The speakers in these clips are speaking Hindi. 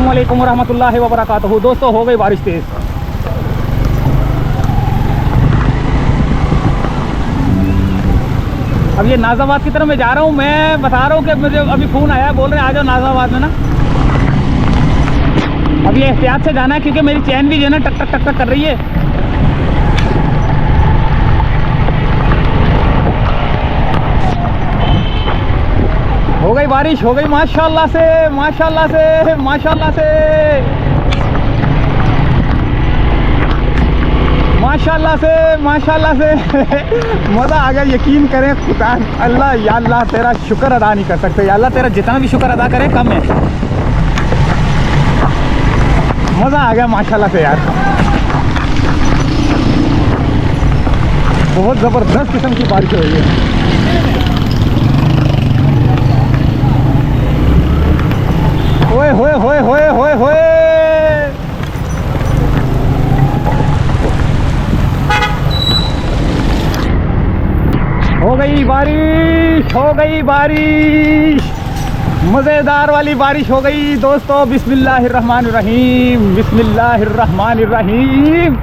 अस्सलामुअलैकुम वरहमतुल्लाहि वबरकातुहू। दोस्तों हो गई बारिश तेज़। अब ये नाज़ाबाद की तरफ मैं जा रहा हूँ। मैं बता रहा हूँ कि मुझे अभी फ़ोन आया, बोल रहे हैं आ जाओ नाज़ाबाद में ना। अब ये एहतियात से जाना है क्योंकि मेरी चैन भी जो है ना टक टक टक टक कर रही है। हो गई बारिश, हो गई माशाल्लाह से माशाल्लाह से माशाल्लाह से माशाल्लाह से माशाल्लाह से मज़ा आ गया। यकीन करें खुदा अल्लाह, या अल्लाह तेरा शुक्र अदा नहीं कर सकते। या अल्लाह तेरा जितना भी शुक्र अदा करें कम है। मज़ा आ गया माशाल्लाह से यार। बहुत ज़बरदस्त किस्म की बारिश हो रही है। होए होए होए होए होए होए हो गई बारिश, हो गई बारिश, मज़ेदार वाली बारिश हो गई दोस्तों। बिस्मिल्लाहिर्रहमानिर्रहीम, बिस्मिल्लाहिर्रहमानिर्रहीम।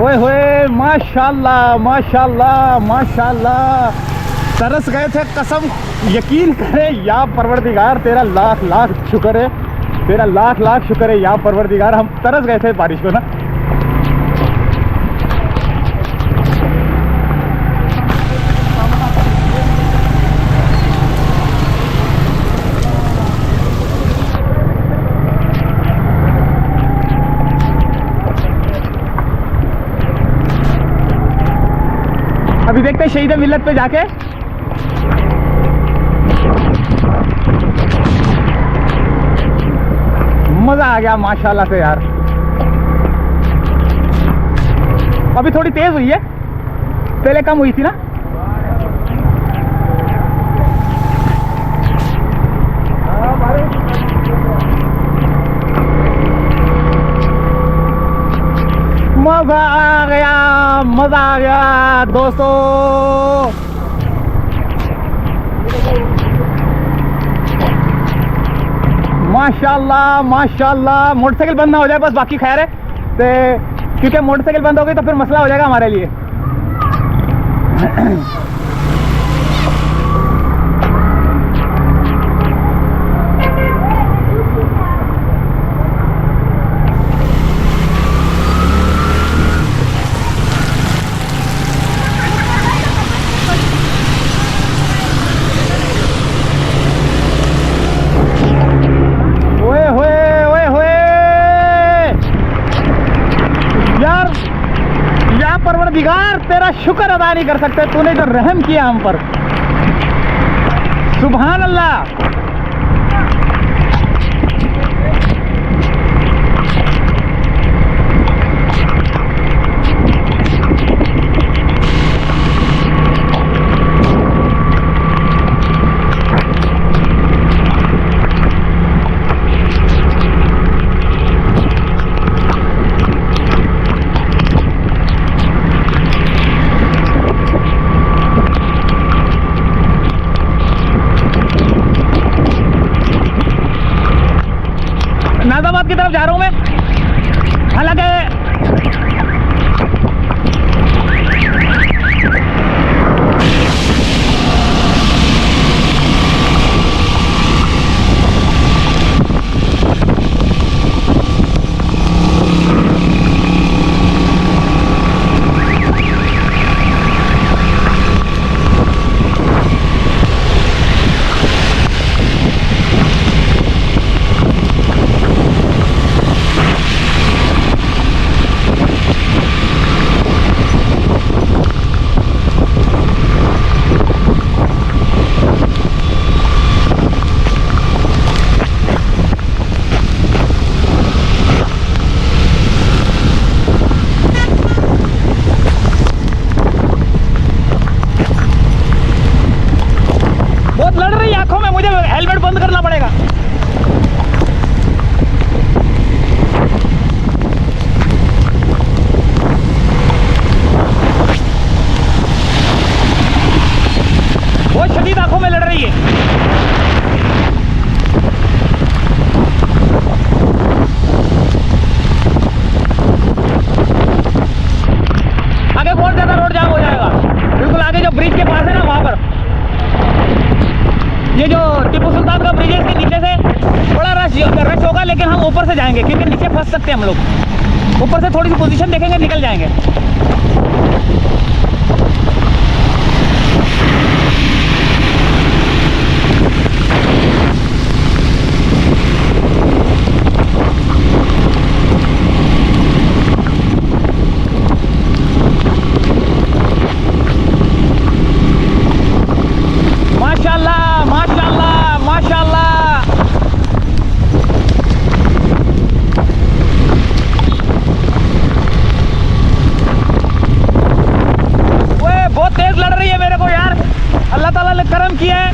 ओए होए माशाल्लाह माशाल्लाह माशाल्लाह। तरस गए थे कसम। यकीन करें या परवरदिगार तेरा लाख लाख शुक्र है, तेरा लाख लाख शुक्र है या परवरदिगार। हम तरस गए थे बारिश को ना। अभी देखते हैं शहीद मिल्लत पे जाके। मज़ा आ गया माशाल्लाह से यार। अभी थोड़ी तेज़ हुई है, पहले कम हुई थी ना। मज़ा आ गया, मज़ा आ गया दोस्तों। माशाल्लाह माशाल्लाह। मोटरसाइकिल बंद ना हो जाए बस, बाकी खैर है। तो क्योंकि मोटरसाइकिल बंद हो गई तो फिर मसला हो जाएगा हमारे लिए। परवरदिगार तेरा शुक्र अदा नहीं कर सकते, तूने जो रहम किया हम पर। सुभान अल्लाह। नाज़ाबाद की तरफ जा रहा हूँ मैं। हालांकि हेलमेट बंद करना पड़ेगा। बहुत शदीद आंखों में लड़ रही है। ये जो टीपू सुल्तान का ब्रिज है इसके नीचे से बड़ा रश होगा, लेकिन हम ऊपर से जाएंगे क्योंकि नीचे फंस सकते हैं हम लोग। ऊपर से थोड़ी सी पोजीशन देखेंगे, निकल जाएंगे। माशाल्लाह माशाल्लाह माशाल्लाह। ओए बहुत तेज लड़ रही है मेरे को यार, अल्लाह ताला ने करम किया है।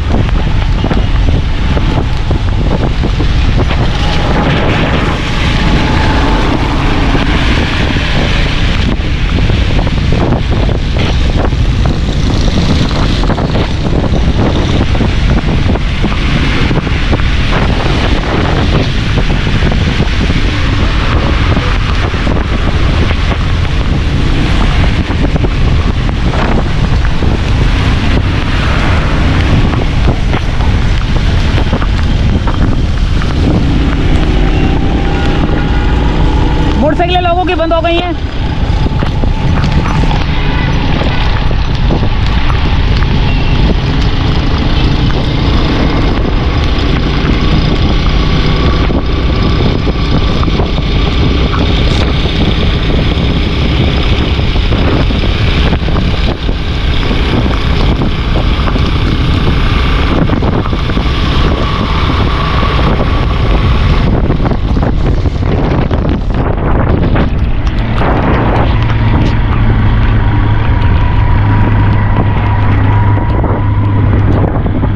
मोटरसाइकिलें लोगों की बंद हो गई हैं।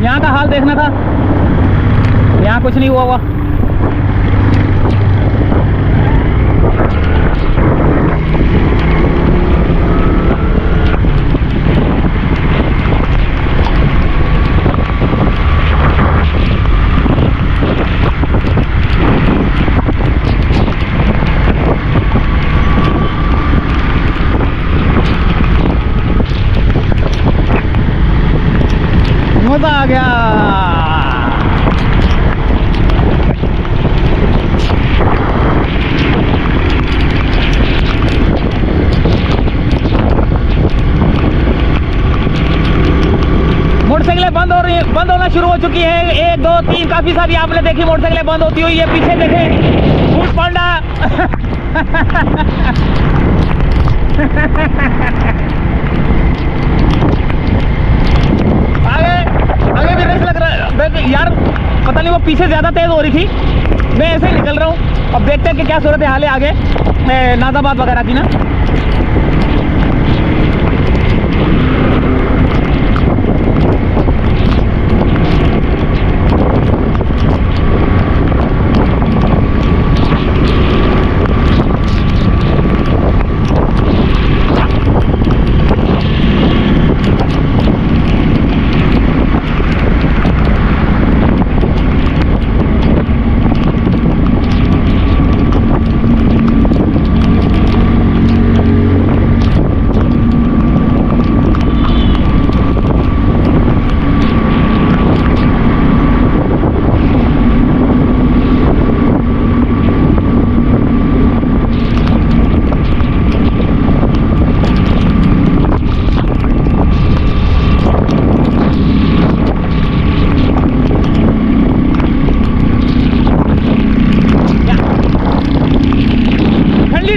यहाँ का हाल देखना था, यहाँ कुछ नहीं हुआ हुआ। मजा आ गया। मोटरसाइकिलें बंद हो रही है, बंद होना शुरू हो चुकी है। 1 2 3 काफी सारी आपने देखी मोटरसाइकिलें बंद होती हुई है। पीछे देखें फूट पांडा आगे भी रेस लग रहा है यार, पता नहीं वो पीछे ज़्यादा तेज़ हो रही थी। मैं ऐसे ही निकल रहा हूँ। अब देखते हैं कि क्या सूरत हाल है आगे नाजाबाद वगैरह की ना।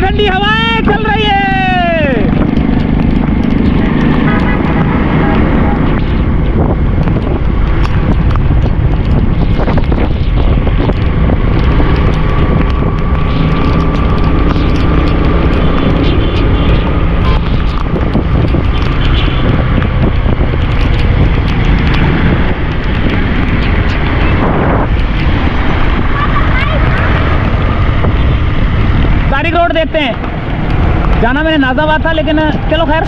ठंडी हवाएं चल रही है। तारिक रोड देखते हैं। जाना मैंने नाजाबाद था, लेकिन चलो खैर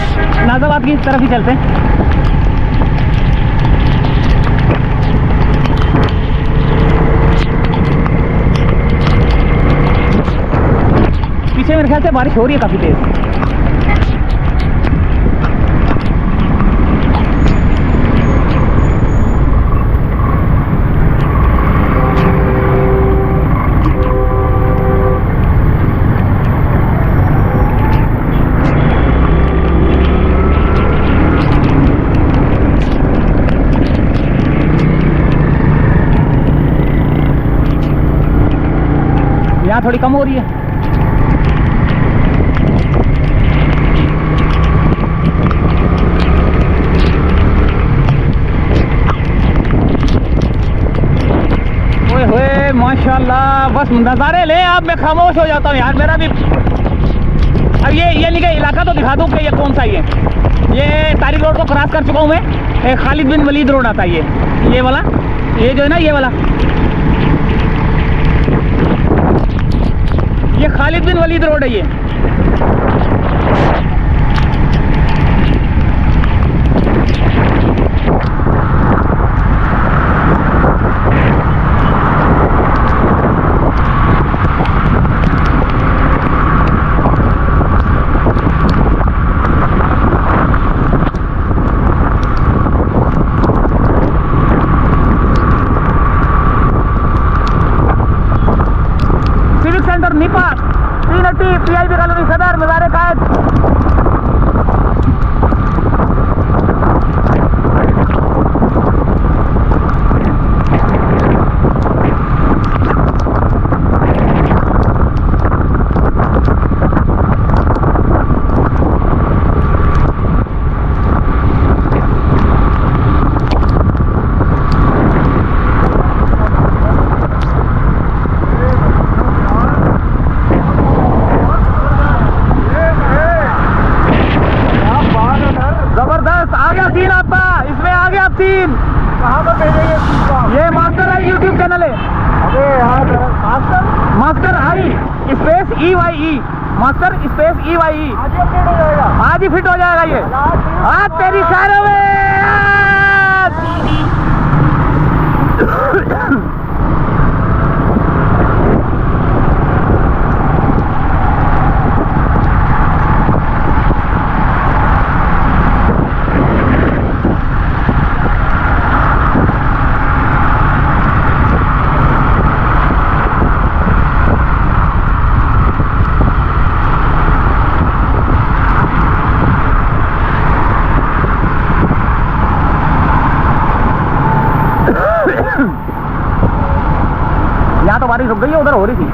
नाजाबाद की तरफ ही चलते हैं। पीछे मेरे ख्याल से बारिश हो रही है काफ़ी तेज़। यहाँ थोड़ी कम हो रही है। ओए होए माशाल्लाह, बस नज़ारे ले आप, मैं खामोश हो जाता हूँ यार। मेरा भी अब ये नहीं कि इलाका तो दिखा दूँ कि ये कौन सा ही है। ये तारिक रोड को क्रॉस कर चुका हूँ मैं, खालिद बिन वलीद रोड आता है ये वाला, ये जो है ना ये वाला, ये खालिद बिन वलीद रोड है ये। निपा 380 पीआईबी कॉलोनी सदर मज़ार कायद। कहाँ पर भेजेंगे? ये मास्टर आई यूट्यूब चैनल है। अबे यार master eye space EYE, master space EYE। आज ही अपडेट हो जाएगा, आज ही फिट हो जाएगा ये। आज तेरी खैर में यहाँ तो बारिश रुक गई है, उधर हो रही थी।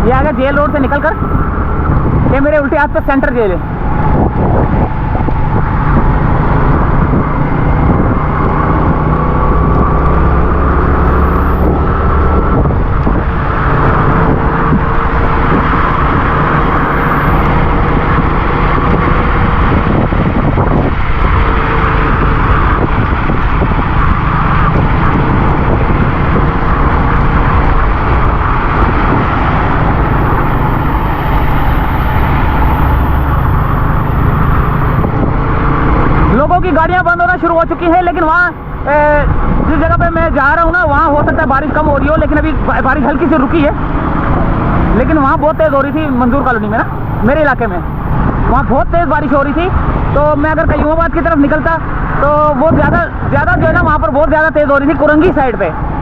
ये आ गया जेल रोड से निकल कर, ये मेरे उल्टे हाथ पे सेंटर जेल है। लोगों की गाड़ियां बंद होना शुरू हो चुकी है, लेकिन वहाँ जिस जगह पे मैं जा रहा हूँ ना, वहाँ हो सकता है बारिश कम हो रही हो, लेकिन अभी बारिश हल्की सी रुकी है। लेकिन वहाँ बहुत तेज़ हो रही थी मंजूर कॉलोनी में ना, मेरे इलाके में वहाँ बहुत तेज़ बारिश हो रही थी। तो मैं अगर कयूमाबाद की तरफ निकलता तो वो ज़्यादा जो है ना, वहाँ पर बहुत ज़्यादा तेज़ हो रही थी कुरंगी साइड पर।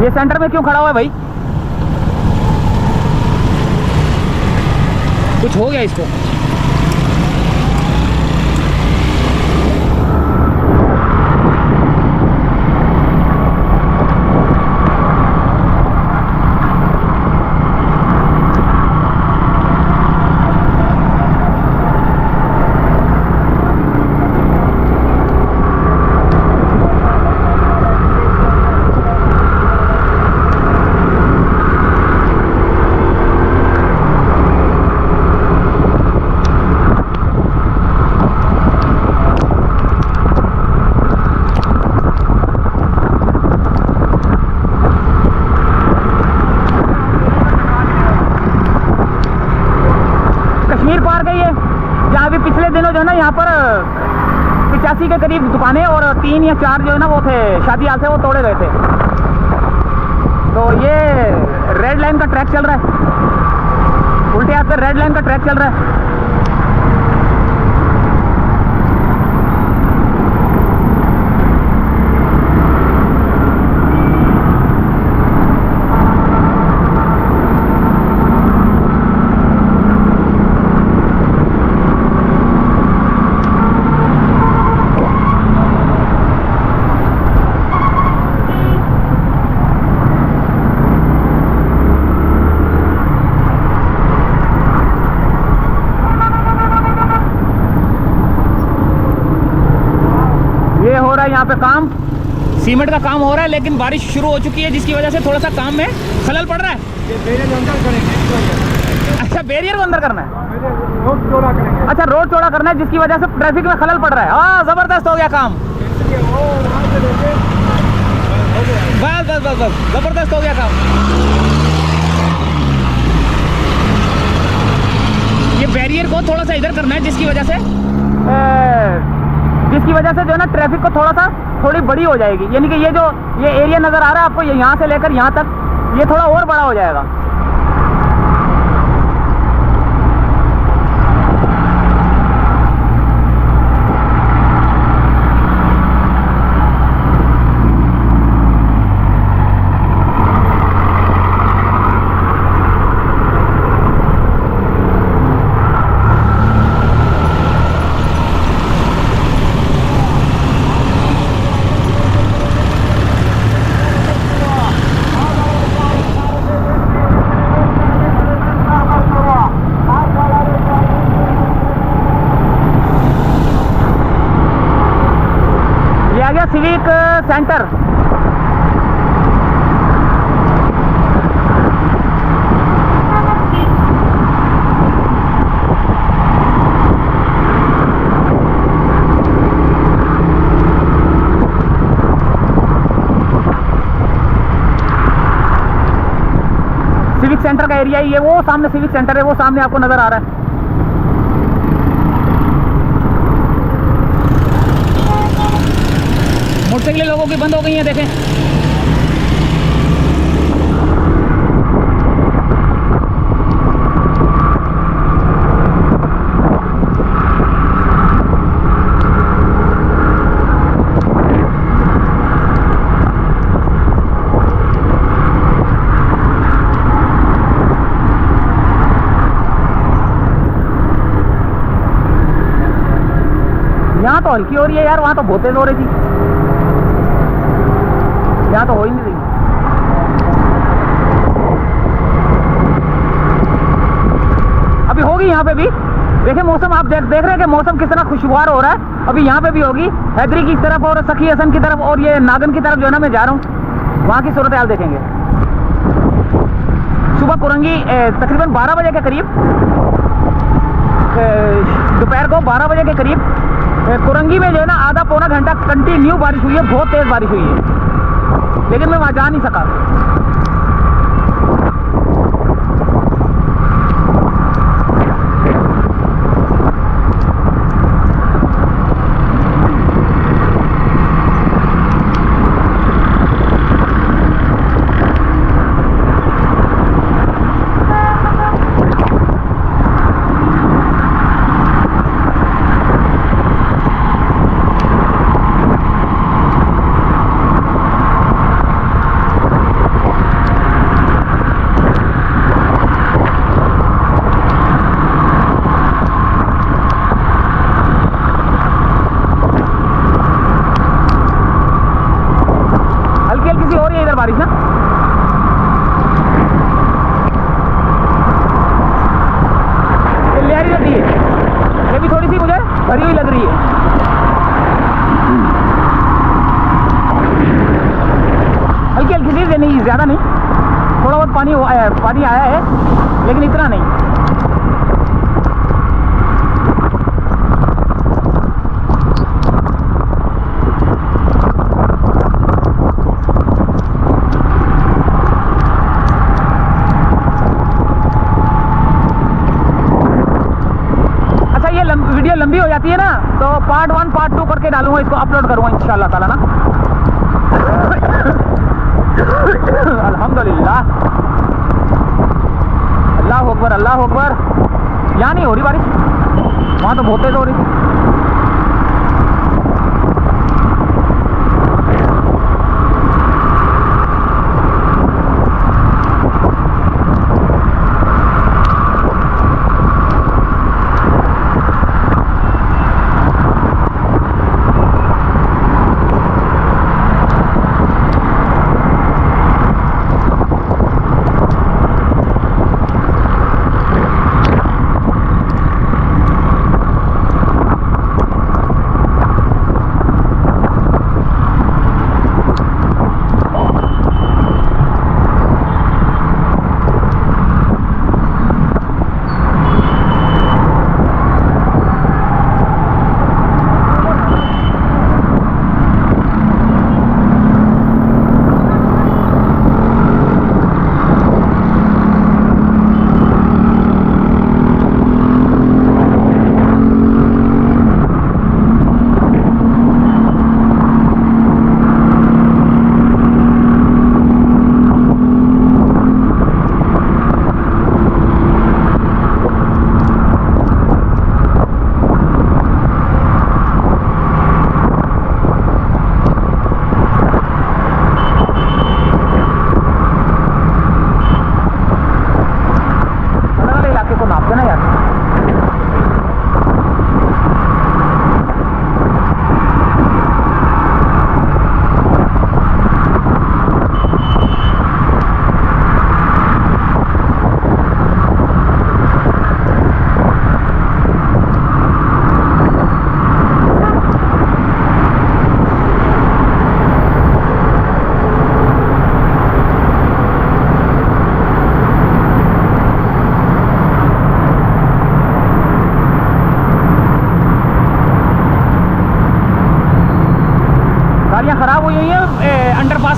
ये सेंटर में क्यों खड़ा हुआ है भाई? कुछ हो गया इसको? जहाँ भी पिछले दिनों जो है ना, यहाँ पर 85 के करीब दुकानें और 3 या 4 जो है ना वो थे शादी हाल से वो तोड़े गए थे। तो ये रेड लाइन का ट्रैक चल रहा है, उल्टे हाथ पे रेड लाइन का ट्रैक चल रहा है। पे काम सीमेंट का काम हो रहा है, लेकिन बारिश शुरू हो चुकी है जिसकी वजह से थोड़ा सा काम में खलल पड़ रहा है। ये बैरियर अंदर करेंगे। अच्छा, बैरियर को अंदर करना है। रोड चौड़ा करेंगे। अच्छा, रोड चौड़ा करना है जिसकी वजह से ट्रैफिक में खलल पड़ रहा है। हाँ, जबरदस्त हो गया काम। वो वहाँ से लेके बस बस बस बस, जबरदस्त हो गया काम। ये बैरियर को थोड़ा सा इधर करना है जिसकी वजह से जो है ना ट्रैफिक को थोड़ी बड़ी हो जाएगी। यानी कि ये एरिया नज़र आ रहा है आपको, ये यहाँ से लेकर यहाँ तक ये थोड़ा और बड़ा हो जाएगा। Civic centre. सिविक सेंटर का एरिया ही है, वो सामने सिविक सेंटर है, वो सामने आपको नजर आ रहा है। मोटरसाइकिलें लोगों की बंद हो गई हैं, देखें। यहाँ तो हल्की हो रही है यार, वहाँ तो बहुत तेज हो रही थी, यहाँ तो हो ही नहीं रही। अभी होगी यहाँ पे भी। देखिए मौसम, आप देख रहे हैं कि मौसम कितना खुशगवार हो रहा है। अभी यहाँ पे भी होगी, हैदरी की तरफ और सखी हसन की तरफ और ये नागन की तरफ जो है ना मैं जा रहा हूँ, वहाँ की सूरत हाल देखेंगे। सुबह कुरंगी तकरीबन 12 बजे के करीब, दोपहर को 12 बजे के करीब कुरंगी में जो है ना आधा पौना घंटा कंटिन्यू बारिश हुई है, बहुत तेज बारिश हुई है, लेकिन मैं वहाँ जा नहीं सका। बारिश ना ये लहरी रहती है, ये भी थोड़ी सी मुझे भरी हुई लग रही है। हल्की हल्की सी, नहीं ज़्यादा नहीं, थोड़ा बहुत पानी आया है, लेकिन इतना नहीं। वीडियो लंबी हो जाती है ना, तो पार्ट 1 पार्ट 2 करके डालूंगा, इसको अपलोड करूंगा इंशाल्लाह ताला ना। अल्हम्दुलिल्लाह, अल्लाह अकबर अल्लाह अकबर। यहाँ नहीं हो रही बारिश, वहाँ तो बहुत तेज हो रही थी।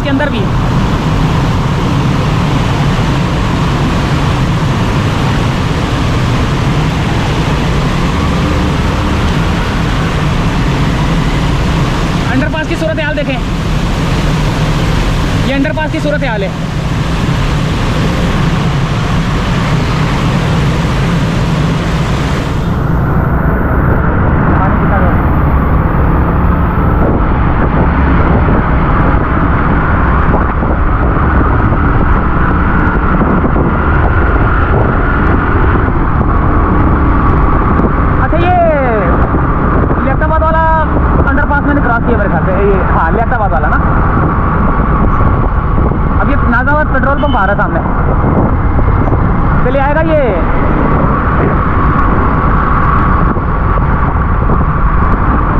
अंडरपास के अंदर भी है। अंडरपास की सूरत हाल देखें, ये अंडरपास की सूरत हाल है। लियाकताबाद वाला ना, अब ये नाजाबाद पेट्रोल पंप आ रहा है सामने, चलिए आएगा ये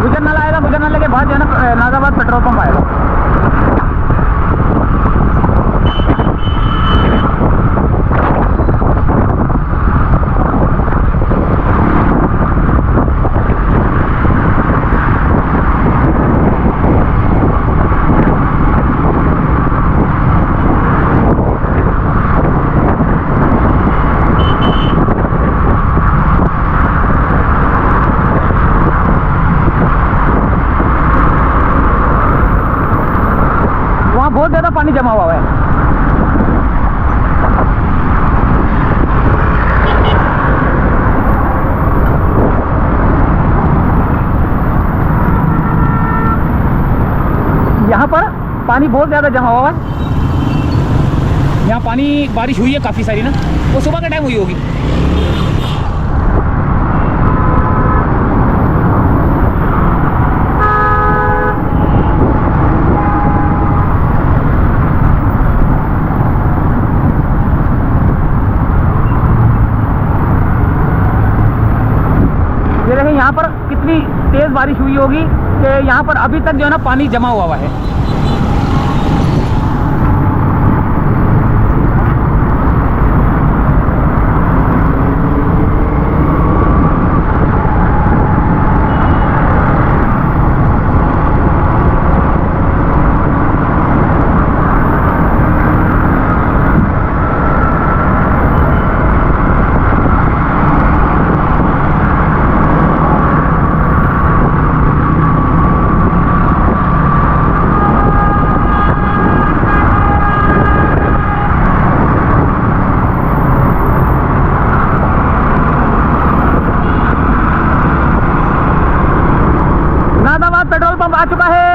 गुजर नाला आएगा, गुजर नाले के बाद जो है ना नाजाबाद पेट्रोल पंप आएगा। बहुत ज़्यादा पानी जमा हुआ है। यहाँ पर पानी बहुत ज़्यादा जमा हुआ है। यहाँ पानी बारिश हुई है काफ़ी सारी ना, वो सुबह का टाइम हुई होगी। देखिए यहाँ पर कितनी तेज़ बारिश हुई होगी कि यहाँ पर अभी तक जो है ना पानी जमा हुआ है। पेट्रोल पंप आ चुका है।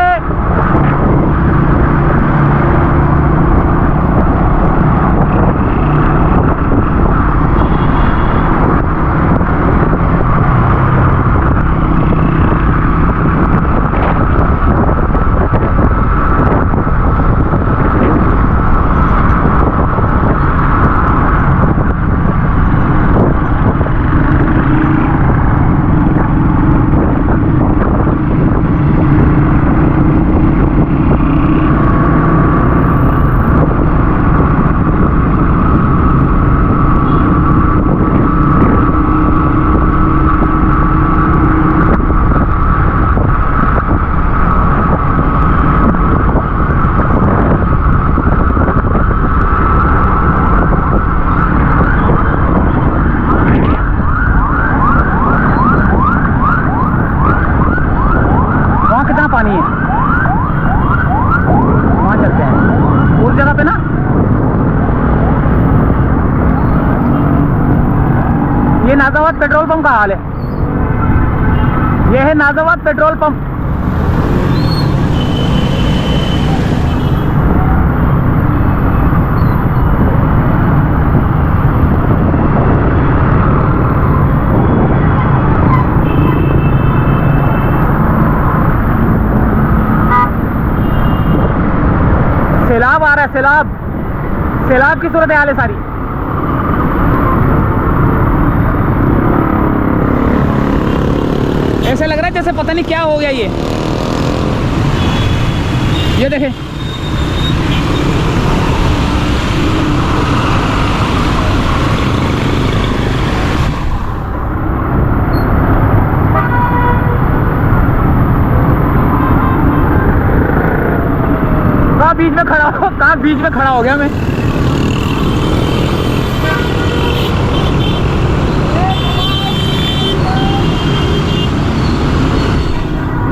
पानी है वहां चलते हैं उस जगह पे ना। ये नाजाबाद पेट्रोल पंप का हाल है। ये है नाजाबाद पेट्रोल पंप। सैलाब आ रहा है, सैलाब, सैलाब की सूरत हाल है सारी। ऐसे लग रहा है जैसे पता नहीं क्या हो गया ये देखें। बीच में खड़ा हो गया मैं।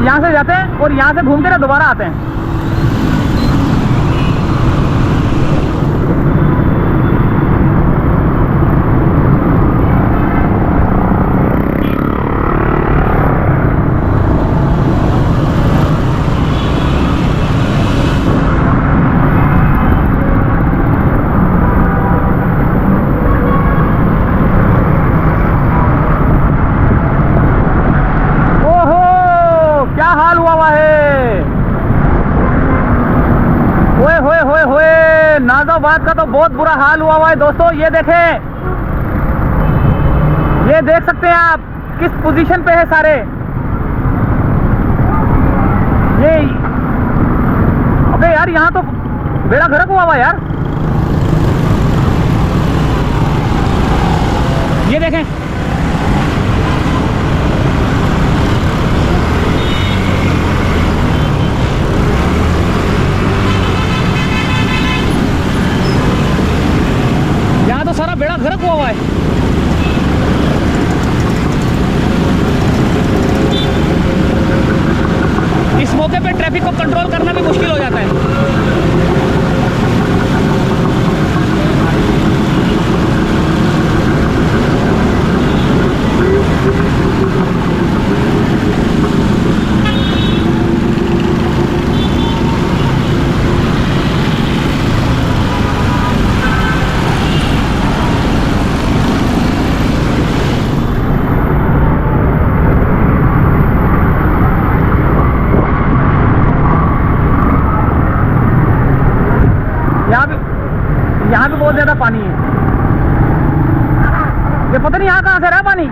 यहाँ से जाते हैं और यहाँ से घूम के ना दोबारा आते हैं। नाज़ाबाद का तो बहुत बुरा हाल हुआ है दोस्तों। ये देखें, ये देख सकते हैं आप किस पोजीशन पे है सारे। ये अबे यार यहाँ तो बेड़ा गर्क हुआ यार। ये देखें, सारा बेड़ा गर्क हुआ है। इस मौके पे ट्रैफिक को कंट्रोल करना भी मुश्किल हो जाता है। यहाँ भी बहुत ज्यादा पानी है। ये पता नहीं यहाँ कहाँ से रहा पानी।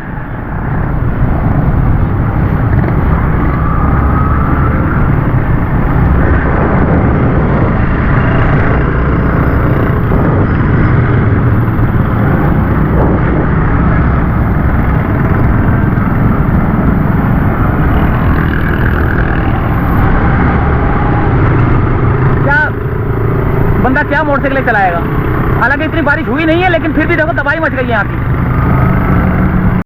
बंदा क्या मोटरसाइकिल चलाएगा। हालांकि इतनी बारिश हुई नहीं है, लेकिन फिर भी देखो तबाही मच गई है यहाँ की।